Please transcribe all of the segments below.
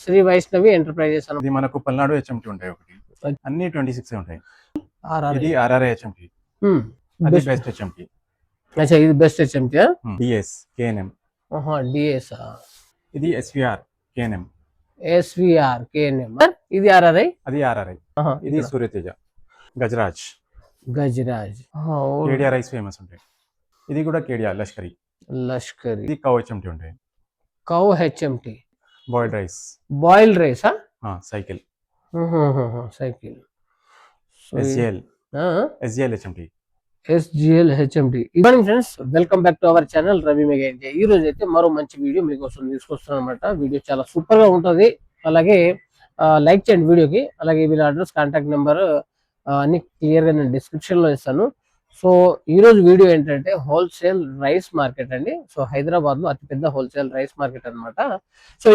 Shri Vaishnavi enterprises ఇది మనకు Palnadu HMT ఉంటాయి ఒకటి, అన్ని 26 ఉంటాయి. ఇది ఆర్ఆర్ఐ హెచ్ఎంటి, అది బెస్ట్ హెచ్ఎంటి. అచ్చా, ఇది best HMT. DS KNM. DS. ఇది ఎస్విఆర్ కేఎన్ఎం. SVR KNM. ఇది ఆర్ఆర్ఐ. అది ఆర్ఆర్ఐ. ఇది Suryateja. Gajraj. Gajraj. KDR rice famous ఉంటాయి. ఇది కూడా కేడిఆర్ లష్కరీ. ఇది కౌ హెచ్ఎంటి ఉంటాయి. Cow HMT. Boiled rice. Boiled rice. Cycle. Cycle. SGL HMT. SGL HMT. Evening friends, welcome back to our channel Ravi Mega India. ఈ రోజు అయితే మరో మంచి వీడియో మీకోసం తీసుకొస్తున్నాను అనమాట. వీడియో చాలా సూపర్ గా ఉంటుంది. అలాగే లైక్ చేయండి వీడియోకి. అలాగే వీళ్ళ అడ్రస్, కాంటాక్ట్ నెంబర్ అన్ని క్లియర్ గా నేను డిస్క్రిప్షన్ లో ఇస్తాను. సో ఈ రోజు వీడియో ఏంటంటే హోల్సేల్ రైస్ మార్కెట్ అండి. సో హైదరాబాద్ లో అతిపెద్ద హోల్సేల్ రైస్ మార్కెట్ అనమాట. సో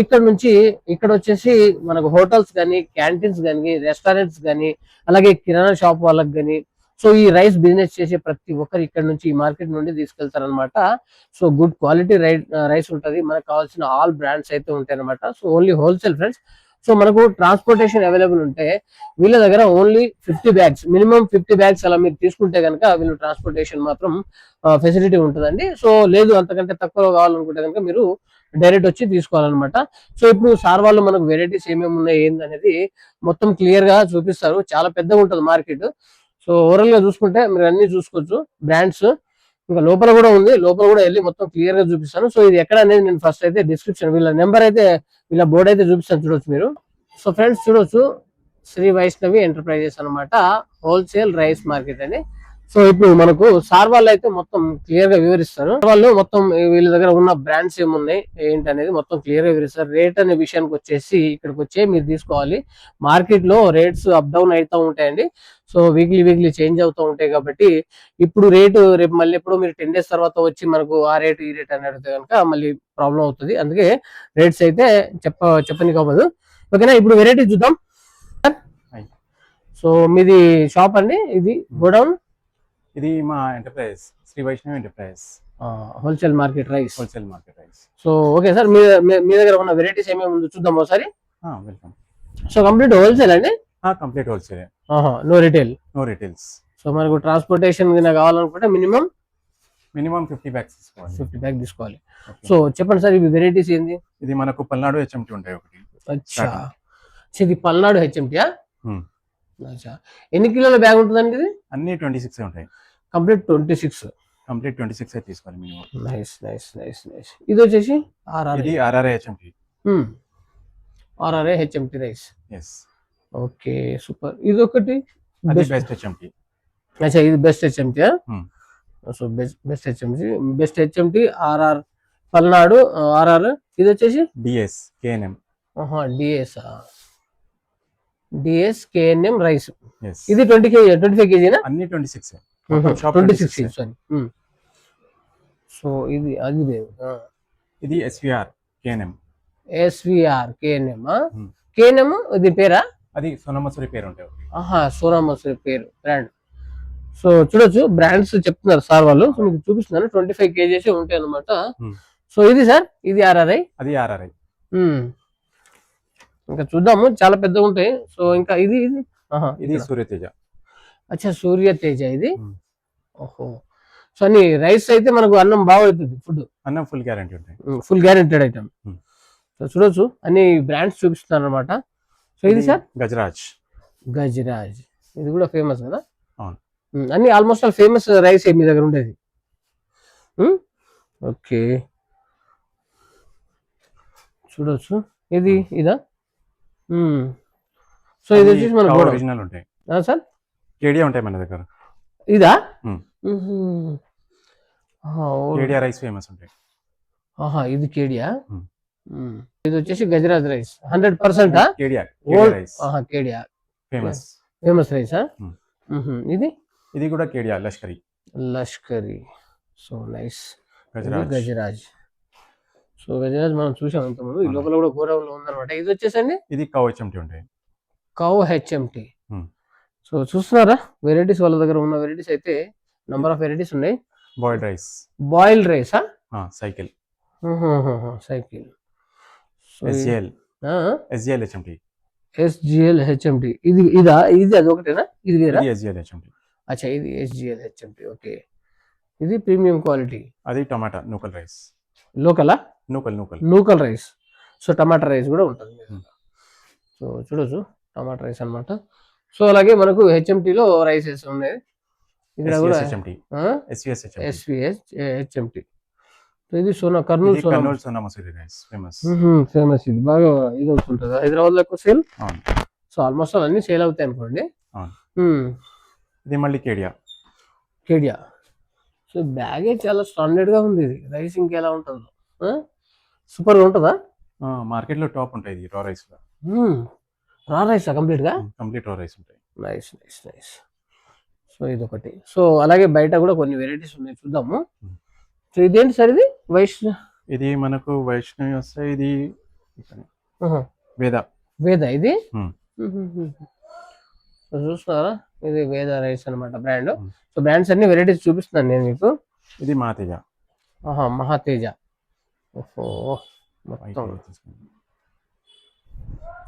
ఇక్కడ వచ్చేసి మనకు హోటల్స్ కానీ, క్యాంటీన్స్ కానీ, రెస్టారెంట్స్ కానీ, అలాగే కిరాణా షాప్ వాళ్ళకి కానీ, సో ఈ రైస్ బిజినెస్ చేసే ప్రతి ఒక్కరు ఇక్కడ నుంచి ఈ మార్కెట్ నుండి తీసుకెళ్తారనమాట. సో గుడ్ క్వాలిటీ రైస్ ఉంటుంది. మనకు కావాల్సిన ఆల్ బ్రాండ్స్ అయితే ఉంటాయి అనమాట. So only wholesale friends. So మనకు ట్రాన్స్పోర్టేషన్ అవైలబుల్ ఉంటే వీళ్ళ దగ్గర ఓన్లీ 50 బ్యాగ్స్, మినిమం 50 బ్యాగ్స్ అలా మీరు తీసుకుంటే కనుక వీళ్ళు ట్రాన్స్పోర్టేషన్ మాత్రం ఫెసిలిటీ ఉంటుందండి. సో లేదు అంతకంటే తక్కువ కావాలనుకుంటే కనుక మీరు డైరెక్ట్ వచ్చి తీసుకోవాలన్నమాట. సో ఇప్పుడు సార్ వాళ్ళు మనకు వెరైటీస్ ఏమేమి ఉన్నాయి ఏంది అనేది మొత్తం క్లియర్ గా చూపిస్తారు. చాలా పెద్దగా ఉంటుంది మార్కెట్. సో ఓవరాల్ గా చూసుకుంటే మీరు అన్ని చూసుకోవచ్చు బ్రాండ్స్. ఇంకా లోపల కూడా ఉంది, లోపల కూడా వెళ్ళి మొత్తం క్లియర్ గా చూపిస్తాను. సో ఇది ఎక్కడ అనేది నేను ఫస్ట్ అయితే డిస్క్రిప్షన్ వీళ్ళ నెంబర్ అయితే వీళ్ళ బోర్డు అయితే చూపిస్తాను, చూడొచ్చు మీరు. సో ఫ్రెండ్స్ చూడొచ్చు, శ్రీ వైష్ణవి ఎంటర్ప్రైజెస్ అనమాట, హోల్సేల్ రైస్ మార్కెట్ అని. సో ఇప్పుడు మనకు సార్ వాళ్ళు అయితే మొత్తం క్లియర్ గా వివరిస్తారు. వాళ్ళు మొత్తం వీళ్ళ దగ్గర ఉన్న బ్రాండ్స్ ఏమున్నాయి ఏంటి అనేది మొత్తం క్లియర్ గా వివరిస్తారు. రేట్ అనే విషయానికి వచ్చేసి ఇక్కడికి వచ్చే మీరు తీసుకోవాలి. మార్కెట్ లో రేట్స్ అప్ డౌన్ అవుతూ ఉంటాయండి. సో వీక్లీ చేంజ్ అవుతూ ఉంటాయి కాబట్టి ఇప్పుడు రేటు రేపు మళ్ళీ ఎప్పుడు మీరు 10 days తర్వాత వచ్చి మనకు ఆ రేటు ఈ రేట్ అని అడిగితే కనుక మళ్ళీ ప్రాబ్లం అవుతుంది. అందుకే రేట్స్ అయితే చెప్పని కావద్దు. ఓకేనా, ఇప్పుడు వెరైటీ చూద్దాం. సో మీది షాప్ అండి, ఇది గోడౌన్. ఇది మా enterprise, Shri Vaishnavi enterprise, wholesale market rice. So so okay sir, మీ దగ్గర ఉన్న వెరైటీస్ ఏమేమి ఉందో చూద్దాం ఒకసారి. వెల్కమ్. సో కంప్లీట్ హోల్సేల్ అండి. Complete wholesale. No retails. So మనకు ట్రాన్స్పోర్టేషన్ కావాలనుకుంటే మినిమం 50 బ్యాగ్స్ తీసుకోవాలి. 50 బ్యాగ్ తీసుకోవాలి. సో చెప్పండి సార్, ఇవి వెరైటీస్ ఏంది? ఇది మనకు పల్నాడు హెచ్ఎంటి ఉంటాయి ఒకటి. అచ్చా, ఇది పల్నాడు హెచ్ఎంటి. ఎన్ని కిలోల బ్యాగ్ ఉంటుందండి ఇది? అన్ని 26 ఉంటాయి. కంప్లీట్ 26 అయితే తీసుకోవాలి మినిమం. నైస్. ఇది వచ్చేసి ఇది RRI HMT. RRI HMT rice. Yes. Okay super. ఇది ఒకటి బెస్ట్ హెచ్ఎంటి. అచ్చా, ఇది best HMT. So best HMT RR Palnadu RR. ఇది వచ్చేసి DS KNM. DS KNM rice. ఇది 25 kg. అన్ని 26. 26 సారీ. సో ఇది అది ఇది ఎస్విఆర్ కేఎన్ఎం. కేఎన్ఎం ఇది పేరా? అది సోనా మసూరి పేరు ఉంటాయి. సోనా మసూరి పేరు బ్రాండ్. సో చూడొచ్చు బ్రాండ్స్ చెప్తున్నారు సార్ వాళ్ళు. సో మీకు చూపిస్తున్నాను, 25 kgs ఉంటాయి అనమాట. సో ఇది సార్, ఇది ఆర్ఆర్ఐ. అది ఆర్ఆర్ఐ. ఇంకా చూద్దాము, చాలా పెద్దగా ఉంటాయి. సో ఇంకా ఇది సూర్యతేజ. అచ్చా, సూర్యతేజ ఇది. ఓహో. సో అన్ని రైస్ అయితే మనకు అన్నం బాగా అవుతుంది. అన్నం ఫుల్ గ్యారెంటీ ఉంటాయి. Full guaranteed item. సో చూడొచ్చు అన్ని బ్రాండ్స్ చూపిస్తున్నారు అనమాట. సో ఇది సార్ గజరాజ్. ఇది కూడా ఫేమస్ కదా. అన్ని ఆల్మోస్ట్ ఆల్ ఫేమస్ రైస్ మీ దగ్గర ఉండేది. ఓకే చూడొచ్చు, ఇదా. సో ఇది వచ్చేసి మన ఒరిజినల్ ఉంటాయి సార్. కేడియా ఉంటాయి మన దగ్గర. ఇదా? కేడియా రైస్ ఫేమస్ ఉంటాయి. ఇది కేడియా. ఇది వచ్చేసి Gajraj rice 100%. Kedia famous rice. ఇది కూడా Kedia Lashkari. So nice. Gajraj. So Gajraj మనం చూసాం ఇంతకుముందు. ఈ లోపల కూడా గోడౌన్లో ఉందన్నమాట. ఇది వచ్చేసండి, ఇది కౌ హెచ్ఎంటి ఉంటాయి. Cow HMT. సో చూస్తున్నారా వెరైటీస్, వాళ్ళ దగ్గర ఉన్న వెరైటీస్ అయితే నంబర్ ఆఫ్ వెరైటీస్ ఉన్నాయి. Boiled rice. Cycle. Cycle. SGL. SGL HMT. SGL HMT. ఇది అది ఒకటేనా? ఇది వేరా? ఇది SGL HMT. అచ్చా, ఇది SGL HMT. ఓకే, ఇది ప్రీమియం క్వాలిటీ. అది టమాటా నూకల్ రైస్. లోకలా? నూకల్ రైస్. సో టమాటా రైస్ కూడా ఉంటుంది. సో చూడొచ్చు, టమాటా రైస్ అన్నమాట. సో అలాగే మనకు హెచ్ఎంటీలో రైసెస్ ఉన్నాయి ఇక్కడ కూడా. SVS HMT. ఇది కర్నూలు సోనా మసూరి రైస్ ఫేమస్. ఇది బాగా ఇది అవుతుంటుంది హైదరాబాద్ లో ఎక్కువ సేల్. సో ఆల్మోస్ట్ అన్ని సేల్ అవుతాయి అనుకోండి. ఇది మళ్ళీ కేడియా. సో బ్యాగే చాలా స్టాండర్డ్ గా ఉంది. ఇది రైస్ ఇంకెలా ఉంటుందో, సూపర్ గా ఉంటుందా? మార్కెట్ లో టాప్ ఉంటాయి రా రైస్ లో. రా రైస్ కంప్లీట్ గా? కంప్లీట్ రా రైస్ ఉంటాయి. నైస్. సో ఇది ఒకటి. సో అలాగే బయట కూడా కొన్ని వెరైటీస్ ఉన్నాయి, చూద్దాము. సో ఇదేంటి సార్? ఇది ఇది మనకు వైష్ణవి వస్తాయి. ఇది వేద. ఇది చూస్తున్నారా? ఇది వేద రైస్ అనమాట బ్రాండ్. సో బ్రాండ్స్ అన్ని వెరైటీస్ చూపిస్తున్నాను నేను మీకు. ఇది మహాతేజ. ఓహో,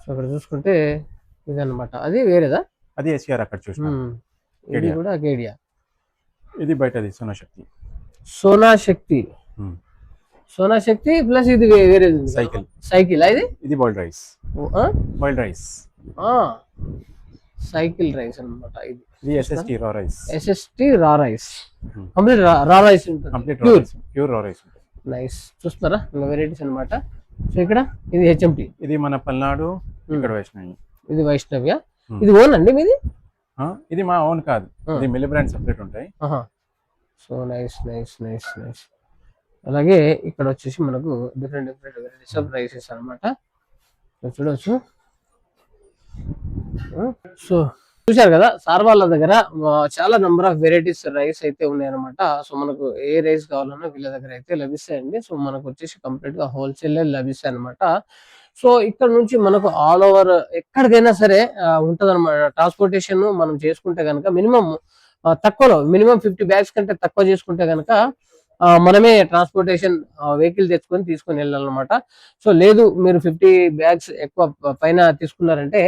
సో ఇక్కడ చూసుకుంటే ఇది అనమాట. అది వేరేదా? అది SR అక్కడ చూసిన. ఇది కూడా కేడియా. ఇది బయటది సోనా శక్తి ప్లస్ ఇది వేరేది సైకిల్. ఇది బాయిల్డ్ రైస్. సైకిల్ రైస్ అనమాట. ఇది SST రా రైస్. కంప్లీట్ రా రైస్ ఉంటుంది, ప్యూర్ రా రైస్. నైస్. చూస్తున్నారా ఇంకా వెరైటీస్ అనమాట. సో ఇక్కడ ఇది HMT. ఇది మన పల్నాడు. ఇక్కడ వైష్ణవి. ఇది వైష్ణవ్య. ఇది ఓన్ అండి మీది? ఇది మా ఓన్ కాదు, ఇది మిల్ బ్రాండ్ సెపరేట్ ఉంటాయి. So nice. అలాగే ఇక్కడ వచ్చేసి మనకు డిఫరెంట్ వెరైటీస్ ఆఫ్ రైసెస్ అనమాట. చూడవచ్చు. సో చూశారు కదా, సార్ వాళ్ళ దగ్గర చాలా నెంబర్ ఆఫ్ వెరైటీస్ రైస్ అయితే ఉన్నాయన్నమాట. సో మనకు ఏ రైస్ కావాలన్నా వీళ్ళ దగ్గర అయితే లభిస్తాయండి. సో మనకు వచ్చేసి కంప్లీట్ గా హోల్సేల్ లభిస్తాయి అనమాట. సో ఇక్కడ నుంచి మనకు ఆల్ ఓవర్ ఎక్కడికైనా సరే ఉంటది అనమాట. ట్రాన్స్పోర్టేషన్ మనం చేసుకుంటే కనుక మినిమం తక్కువలో, మినిమం 50 bags కంటే తక్కువ చేసుకుంటే కనుక మనమే ట్రాన్స్పోర్టేషన్ వెహికల్ తెచ్చుకొని తీసుకొని వెళ్ళాలన్నమాట. సో లేదు మీరు 50 bags ఎక్కువ పైన తీసుకున్నారంటే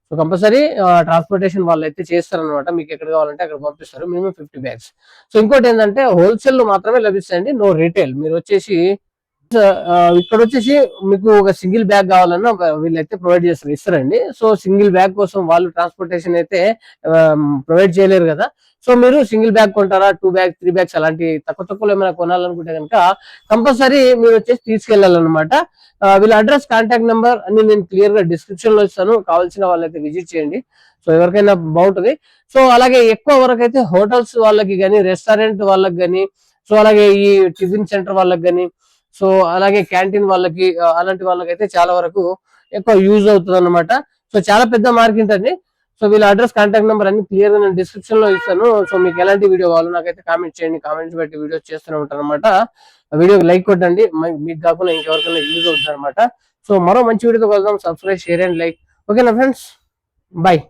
సో కంపల్సరీ ట్రాన్స్పోర్టేషన్ వాళ్ళు అయితే చేస్తారనమాట. మీకు ఎక్కడ కావాలంటే అక్కడ పంపిస్తారు, మినిమం 50 bags. సో ఇంకోటి ఏంటంటే హోల్సేల్ లో మాత్రమే లభిస్తాయండి, నో రీటైల్. మీరు వచ్చేసి ఇక్కడ వచ్చేసి మీకు ఒక సింగిల్ బ్యాగ్ కావాలన్నా వీళ్ళైతే ప్రొవైడ్ ఇస్తారండి. సో సింగిల్ బ్యాగ్ కోసం వాళ్ళు ట్రాన్స్పోర్టేషన్ అయితే ప్రొవైడ్ చేయలేరు కదా. సో మీరు సింగిల్ బ్యాగ్ కొంటారా, 2 bags 3 bags అలాంటి తక్కువలో ఏమైనా కొనాలనుకుంటే కనుక కంపల్సరీ మీరు వచ్చేసి తీసుకెళ్లాలన్నమాట. వీళ్ళ అడ్రస్, కాంటాక్ట్ నెంబర్ అన్ని నేను క్లియర్ గా డిస్క్రిప్షన్ లో ఇస్తాను, కావాల్సిన వాళ్ళైతే విజిట్ చేయండి. సో ఎవరికైనా బాగుంటుంది. సో అలాగే ఎక్కువ వరకు అయితే హోటల్స్ వాళ్ళకి కానీ, రెస్టారెంట్ వాళ్ళకి కానీ, సో అలాగే ఈ టిఫిన్ సెంటర్ వాళ్ళకి కానీ, సో అలాగే క్యాంటీన్ వాళ్ళకి, అలాంటి వాళ్ళకైతే చాలా వరకు ఎక్కువ యూజ్ అవుతుంది అనమాట. సో చాలా పెద్ద మార్కెట్ అండి. సో వీళ్ళ అడ్రస్, కాంటాక్ట్ నెంబర్ అన్ని క్లియర్ గా నేను డిస్క్రిప్షన్ లో ఇస్తాను. సో మీకు ఎలాంటి వీడియో కావాలో నాకైతే కామెంట్ చేయండి, కామెంట్స్ బట్టి వీడియోస్ చేస్తూనే ఉంటాను అనమాట. వీడియోకి లైక్ కొట్టండి, మీకు కాకుండా ఇంకెవరికైనా యూజ్ అవుతుంది అనమాట. సో మరో మంచి వీడియోతో కలుద్దాం. Subscribe, share and like. ఓకేనా ఫ్రెండ్స్, బాయ్.